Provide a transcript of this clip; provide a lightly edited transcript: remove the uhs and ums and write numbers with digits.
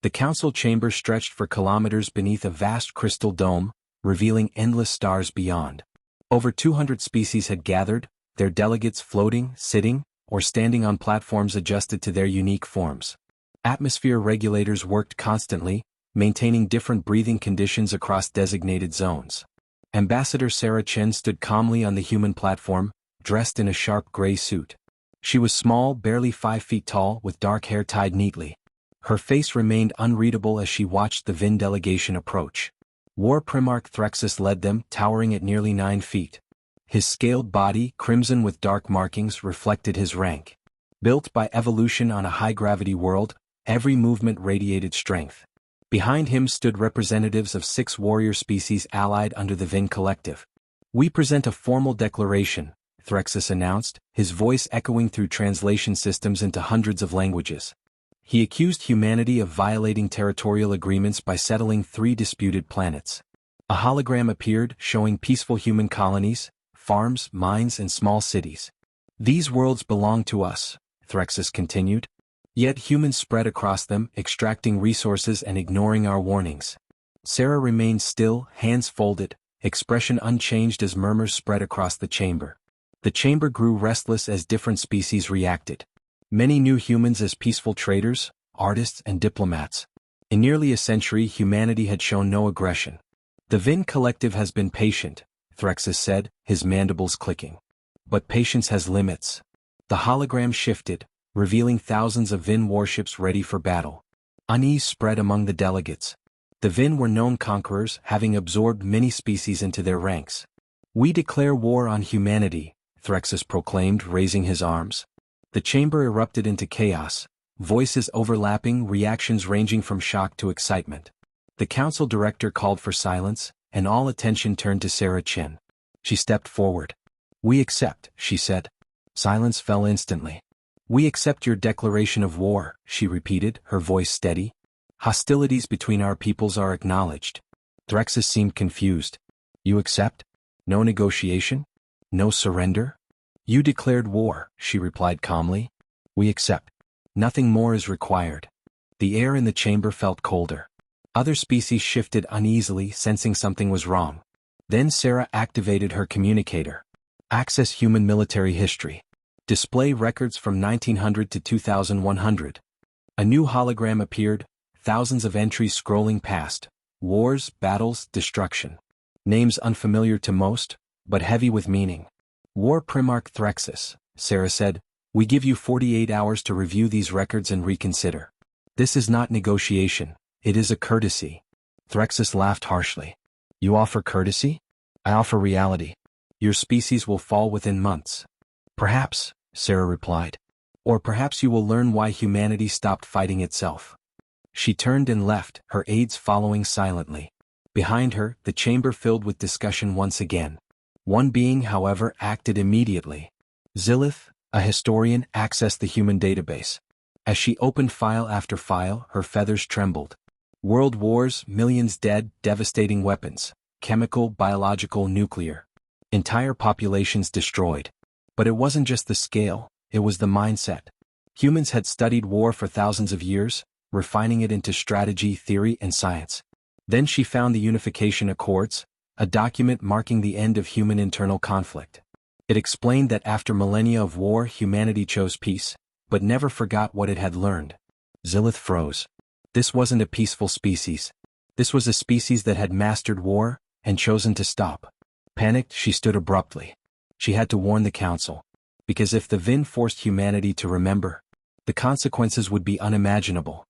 The council chamber stretched for kilometers beneath a vast crystal dome, revealing endless stars beyond. Over 200 species had gathered, their delegates floating, sitting, or standing on platforms adjusted to their unique forms. Atmosphere regulators worked constantly, maintaining different breathing conditions across designated zones. Ambassador Sarah Chen stood calmly on the human platform, dressed in a sharp gray suit. She was small, barely 5 feet tall, with dark hair tied neatly. Her face remained unreadable as she watched the Vin delegation approach. War Primarch Threxus led them, towering at nearly 9 feet. His scaled body, crimson with dark markings, reflected his rank. Built by evolution on a high-gravity world, every movement radiated strength. Behind him stood representatives of 6 warrior species allied under the Vin Collective. "We present a formal declaration," Threxus announced, his voice echoing through translation systems into hundreds of languages. He accused humanity of violating territorial agreements by settling 3 disputed planets. A hologram appeared, showing peaceful human colonies, farms, mines, and small cities. "These worlds belong to us," Threxus continued. "Yet humans spread across them, extracting resources and ignoring our warnings." Sarah remained still, hands folded, expression unchanged as murmurs spread across the chamber. The chamber grew restless as different species reacted. Many knew humans as peaceful traders, artists, and diplomats. In nearly a century, humanity had shown no aggression. "The Vin Collective has been patient," Threxus said, his mandibles clicking. "But patience has limits." The hologram shifted, revealing thousands of Vin warships ready for battle. Unease spread among the delegates. The Vin were known conquerors, having absorbed many species into their ranks. "We declare war on humanity," Threxus proclaimed, raising his arms. The chamber erupted into chaos, voices overlapping, reactions ranging from shock to excitement. The council director called for silence, and all attention turned to Sarah Chen. She stepped forward. "We accept," she said. Silence fell instantly. "We accept your declaration of war," she repeated, her voice steady. "Hostilities between our peoples are acknowledged." Threxus seemed confused. "You accept? No negotiation? No surrender?" "You declared war," she replied calmly. "We accept. Nothing more is required." The air in the chamber felt colder. Other species shifted uneasily, sensing something was wrong. Then Sarah activated her communicator. "Access human military history. Display records from 1900 to 2100. A new hologram appeared, thousands of entries scrolling past. Wars, battles, destruction. Names unfamiliar to most, but heavy with meaning. "War Primarch Threxus," Sarah said, "we give you 48 hours to review these records and reconsider. This is not negotiation, it is a courtesy." Threxus laughed harshly. "You offer courtesy? I offer reality. Your species will fall within months." "Perhaps," Sarah replied. "Or perhaps you will learn why humanity stopped fighting itself." She turned and left, her aides following silently. Behind her, the chamber filled with discussion once again. One being, however, acted immediately. Zilith, a historian, accessed the human database. As she opened file after file, her feathers trembled. World wars, millions dead, devastating weapons, chemical, biological, nuclear. Entire populations destroyed. But it wasn't just the scale, it was the mindset. Humans had studied war for thousands of years, refining it into strategy, theory, and science. Then she found the Unification Accords, a document marking the end of human internal conflict. It explained that after millennia of war, humanity chose peace, but never forgot what it had learned. Zilith froze. This wasn't a peaceful species. This was a species that had mastered war, and chosen to stop. Panicked, she stood abruptly. She had to warn the council. Because if the Vin forced humanity to remember, the consequences would be unimaginable.